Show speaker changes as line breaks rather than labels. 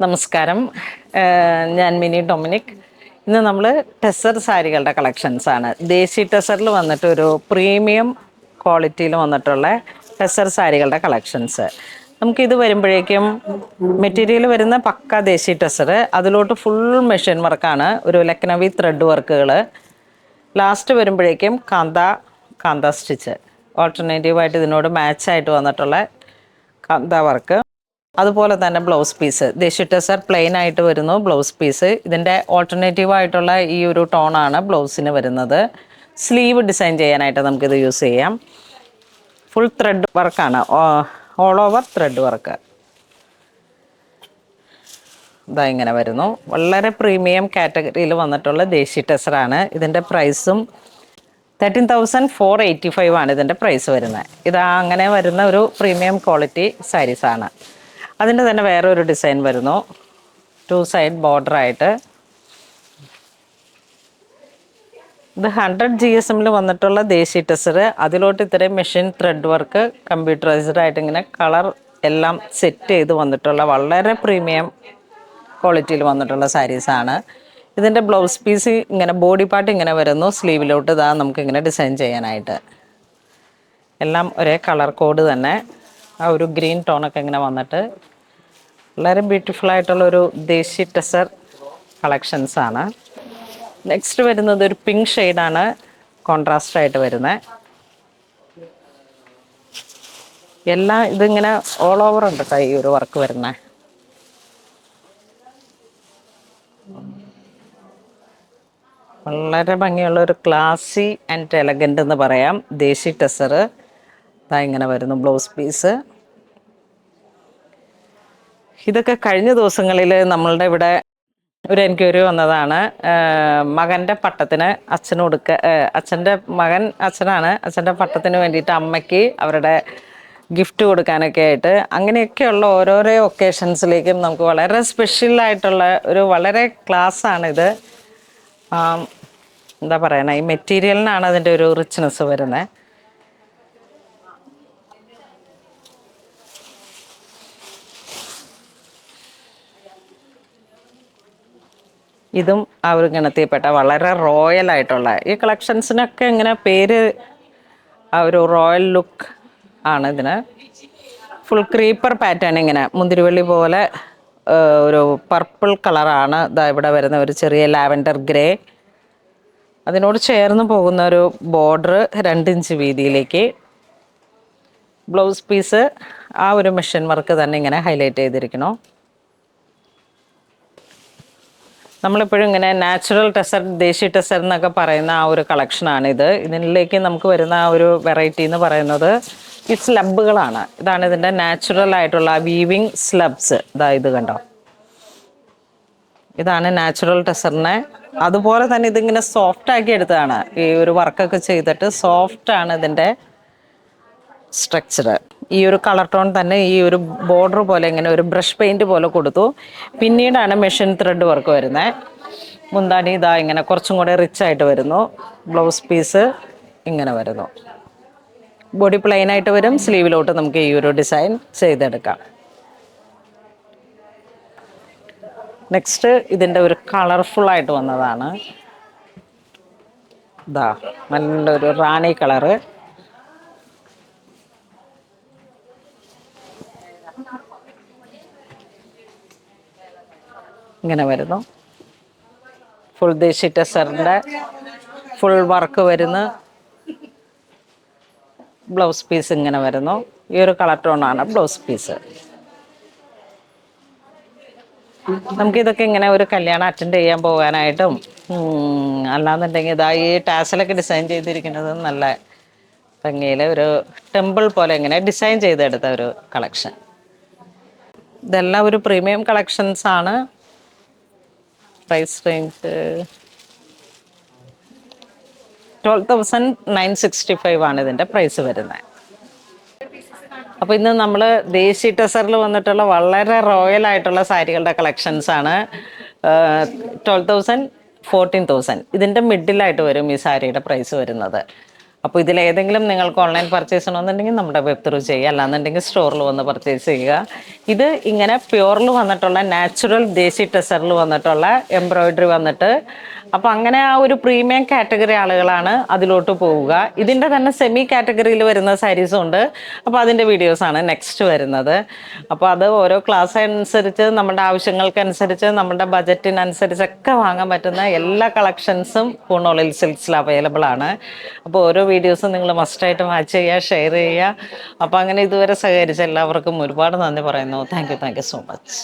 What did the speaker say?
നമസ്കാരം. ഞാൻ mini Dominic. ഇന്ന് നമ്മൾ ടെസർ സാരികളുടെ കളക്ഷൻസാണ്. ദേശി ടെസറിൽ വന്നിട്ട് ഒരു പ്രീമിയം ക്വാളിറ്റിയിൽ വന്നിട്ടുള്ള ടെസർ സാരികളുടെ കളക്ഷൻസ്. നമുക്കിത് വരുമ്പോഴേക്കും മെറ്റീരിയൽ വരുന്ന പക്ക ദേശി ടെസർ, അതിലോട്ട് ഫുൾ മെഷീൻ വർക്കാണ്, ഒരു ലക്നവി ത്രെഡ് വർക്കുകൾ. ലാസ്റ്റ് വരുമ്പോഴേക്കും കാന്ത സ്റ്റിച്ച്, ഓൾട്ടർനേറ്റീവായിട്ട് ഇതിനോട് മാച്ചായിട്ട് വന്നിട്ടുള്ള കാന്ത വർക്ക്. അതുപോലെ തന്നെ ബ്ലൗസ് പീസ്, ദേശി ടെസർ പ്ലെയിൻ ആയിട്ട് വരുന്നു ബ്ലൗസ് പീസ്. ഇതിൻ്റെ ഓൾട്ടർനേറ്റീവ് ആയിട്ടുള്ള ഈ ഒരു ടോണാണ് ബ്ലൗസിന് വരുന്നത്. സ്ലീവ് ഡിസൈൻ ചെയ്യാനായിട്ട് നമുക്കിത് യൂസ് ചെയ്യാം. ഫുൾ ത്രെഡ് വർക്കാണ്, ഓൾ ഓവർ ത്രെഡ് വർക്ക്. ഇതാ ഇങ്ങനെ വരുന്നു. വളരെ പ്രീമിയം കാറ്റഗറിയിൽ വന്നിട്ടുള്ള ദേശി ടെസറാണ്. ഇതിൻ്റെ പ്രൈസും 13,485 ആണ് ഇതിൻ്റെ പ്രൈസ് വരുന്നത്. ഇതാ അങ്ങനെ വരുന്ന ഒരു പ്രീമിയം ക്വാളിറ്റി സാരീസാണ്. അതിൻ്റെ തന്നെ വേറൊരു ഡിസൈൻ വരുന്നു, 2 സൈഡ് ബോർഡറായിട്ട്. ഇത് 100 GSM വന്നിട്ടുള്ള ദേശി ടെസർ. അതിലോട്ട് ഇത്രയും മെഷീൻ ത്രെഡ് വർക്ക് കമ്പ്യൂട്ടറൈസ്ഡ് ആയിട്ട് ഇങ്ങനെ കളർ എല്ലാം സെറ്റ് ചെയ്ത് വന്നിട്ടുള്ള വളരെ പ്രീമിയം ക്വാളിറ്റിയിൽ വന്നിട്ടുള്ള സാരീസാണ്. ഇതിൻ്റെ ബ്ലൗസ് പീസ് ഇങ്ങനെ ബോഡി പാർട്ട് ഇങ്ങനെ വരുന്നു. സ്ലീവിലോട്ട് ഇതാ നമുക്കിങ്ങനെ ഡിസൈൻ ചെയ്യാനായിട്ട് എല്ലാം ഒരേ കളർ കോഡ് തന്നെ. ആ ഒരു ഗ്രീൻ ടോണൊക്കെ ഇങ്ങനെ വന്നിട്ട് വളരെ ബ്യൂട്ടിഫുൾ ആയിട്ടുള്ളൊരു ദേശി ടെസർ കളക്ഷൻസാണ്. നെക്സ്റ്റ് വരുന്നത് ഒരു പിങ്ക് ഷെയ്ഡാണ്, കോൺട്രാസ്റ്റ് ആയിട്ട് വരുന്നത്. എല്ലാം ഇതിങ്ങനെ ഓൾ ഓവർ ഉണ്ട് കേട്ടോ ഈ ഒരു വർക്ക് വരുന്നത്. വളരെ ഭംഗിയുള്ള ഒരു ക്ലാസി ആൻഡ് എലഗൻ്റ് എന്ന് പറയാം ദേശി ടെസർ. ഇതാ ഇങ്ങനെ വരുന്നു ബ്ലൗസ് പീസ്. ഇതൊക്കെ കഴിഞ്ഞ ദിവസങ്ങളിൽ നമ്മളുടെ ഇവിടെ ഒരു എൻക്വയറി വന്നതാണ്. മകൻ്റെ പട്ടത്തിന് അച്ഛൻ്റെ മകൻ അച്ഛനാണ്. അച്ഛൻ്റെ പട്ടത്തിന് വേണ്ടിയിട്ട് അമ്മയ്ക്ക് അവരുടെ ഗിഫ്റ്റ് കൊടുക്കാനൊക്കെ ആയിട്ട്, അങ്ങനെയൊക്കെയുള്ള ഓരോരോ ഒക്കേഷൻസിലേക്കും നമുക്ക് വളരെ സ്പെഷ്യലായിട്ടുള്ള ഒരു വളരെ ക്ലാസ്സാണിത്. എന്താ പറയണേ, ഈ മെറ്റീരിയലിനാണ് അതിൻ്റെ ഒരു റിച്ച്നെസ് വരുന്നത്. ഇതും ആ ഒരു ഗണത്തിൽപ്പെട്ട വളരെ റോയൽ ആയിട്ടുള്ള ഈ കളക്ഷൻസിനൊക്കെ ഇങ്ങനെ പേര് ആ ഒരു റോയൽ ലുക്ക് ആണ് ഇതിന്. ഫുൾ ക്രീപ്പർ പാറ്റേൺ, ഇങ്ങനെ മുന്തിരിവള്ളി പോലെ ഒരു പർപ്പിൾ കളറാണ് ഇതാ ഇവിടെ വരുന്ന ഒരു ചെറിയ ലാവൻഡർ ഗ്രേ. അതിനോട് ചേർന്ന് പോകുന്ന ഒരു ബോർഡർ 2 ഇഞ്ച് വീതിയിലേക്ക്. ബ്ലൗസ് പീസ് ആ ഒരു മെഷീൻ വർക്ക് തന്നെ ഇങ്ങനെ ഹൈലൈറ്റ് ചെയ്തിരിക്കണോ. നമ്മളെപ്പോഴും ഇങ്ങനെ നാച്ചുറൽ ടെസർ, ദേശി ടെസർ എന്നൊക്കെ പറയുന്ന ആ ഒരു കളക്ഷനാണിത്. ഇതിലേക്ക് നമുക്ക് വരുന്ന ആ ഒരു വെറൈറ്റി എന്ന് പറയുന്നത് ഈ സ്ലബുകളാണ്. ഇതാണ് ഇതിൻ്റെ നാച്ചുറൽ ആയിട്ടുള്ള വീവിങ് സ്ലബ്സ്. ഇതാ ഇത് കണ്ടോ, ഇതാണ് നാച്ചുറൽ ടെസറിനെ. അതുപോലെ തന്നെ ഇതിങ്ങനെ സോഫ്റ്റ് ആക്കി എടുത്തതാണ്. ഈ ഒരു വർക്കൊക്കെ ചെയ്തിട്ട് സോഫ്റ്റാണ് ഇതിൻ്റെ സ്ട്രക്ചർ. ഈ ഒരു കളർ ടോൺ തന്നെ ഈ ഒരു ബോർഡർ പോലെ ഇങ്ങനെ ഒരു ബ്രഷ് പെയിൻറ് പോലെ കൊടുത്തു. പിന്നീടാണ് മെഷീൻ ത്രെഡ് വർക്ക് വരുന്നത്. മുന്താണി ഇതാ ഇങ്ങനെ കുറച്ചും കൂടെ റിച്ച് ആയിട്ട് വരുന്നു. ബ്ലൗസ് പീസ് ഇങ്ങനെ വരുന്നു. ബോഡി പ്ലെയിൻ ആയിട്ട് വരും. സ്ലീവിലോട്ട് നമുക്ക് ഈ ഒരു ഡിസൈൻ ചെയ്തെടുക്കാം. നെക്സ്റ്റ് ഇതിൻ്റെ ഒരു കളർഫുൾ ആയിട്ട് വന്നതാണ്. ഇതാ നല്ലൊരു റാണി കളറ്. ഇങ്ങനെ വരുന്നു. ഫുൾ ദേശി ടെസറിൻ്റെ ഫുൾ വർക്ക് വരുന്ന ബ്ലൗസ് പീസ് ഇങ്ങനെ വരുന്നു. ഈ ഒരു കളർ ടോണാണ് ബ്ലൗസ് പീസ്. നമുക്കിതൊക്കെ ഇങ്ങനെ ഒരു കല്യാണം അറ്റൻഡ് ചെയ്യാൻ പോകാനായിട്ടും അല്ലാന്നുണ്ടെങ്കിൽ ഇതാ ഈ ടാസലൊക്കെ ഡിസൈൻ ചെയ്തിരിക്കുന്നത് നല്ല ഭംഗിയിൽ ഒരു ടെമ്പിൾ പോലെ ഇങ്ങനെ ഡിസൈൻ ചെയ്തെടുത്ത ഒരു കളക്ഷൻ. ഇതെല്ലാം ഒരു പ്രീമിയം കളക്ഷൻസ് ആണ്. പ്രൈസ് റേഞ്ച് 12,965 ആണ് ഇതിൻ്റെ പ്രൈസ് വരുന്നത്. അപ്പോൾ ഇന്ന് നമ്മൾ ദേശി ടെസറിൽ വന്നിട്ടുള്ള വളരെ റോയൽ ആയിട്ടുള്ള സാരികളുടെ കളക്ഷൻസാണ്. 12,000 14,000 ഇതിൻ്റെ മിഡിലായിട്ട് വരും ഈ സാരിയുടെ പ്രൈസ് വരുന്നത്. അപ്പോൾ ഇതിലേതെങ്കിലും നിങ്ങൾക്ക് ഓൺലൈൻ പർച്ചേസ് ചെയ്യണമെന്നുണ്ടെങ്കിൽ നമ്മുടെ വെബ് ത്രൂ ചെയ്യുക, അല്ലാന്നുണ്ടെങ്കിൽ സ്റ്റോറിൽ വന്ന് പർച്ചേസ് ചെയ്യുക. ഇത് ഇങ്ങനെ പ്യുവറിൽ വന്നിട്ടുള്ള നാച്ചുറൽ ദേശി ടെസറിൽ വന്നിട്ടുള്ള എംബ്രോയിഡറി വന്നിട്ട്, അപ്പോൾ അങ്ങനെ ആ ഒരു പ്രീമിയം കാറ്റഗറി ആളുകളാണ് അതിലോട്ട് പോവുക. ഇതിൻ്റെ തന്നെ സെമി കാറ്റഗറിയിൽ വരുന്ന സാരീസും ഉണ്ട്. അപ്പോൾ അതിൻ്റെ വീഡിയോസാണ് നെക്സ്റ്റ് വരുന്നത്. അപ്പോൾ അത് ഓരോ ക്ലാസ് അനുസരിച്ച്, നമ്മുടെ ആവശ്യങ്ങൾക്കനുസരിച്ച്, നമ്മുടെ ബജറ്റിനനുസരിച്ചൊക്കെ വാങ്ങാൻ പറ്റുന്ന എല്ലാ കളക്ഷൻസും പൂർണ്ണോളിൽ സിൽക്സിൽ അവൈലബിൾ ആണ്. അപ്പോൾ ഓരോ വീഡിയോസും നിങ്ങൾ മസ്റ്റായിട്ട് വാച്ച് ചെയ്യുക, ഷെയർ ചെയ്യുക. അപ്പോൾ അങ്ങനെ ഇതുവരെ സഹകരിച്ച എല്ലാവർക്കും ഒരുപാട് നന്ദി പറയുന്നു. Thank you so much.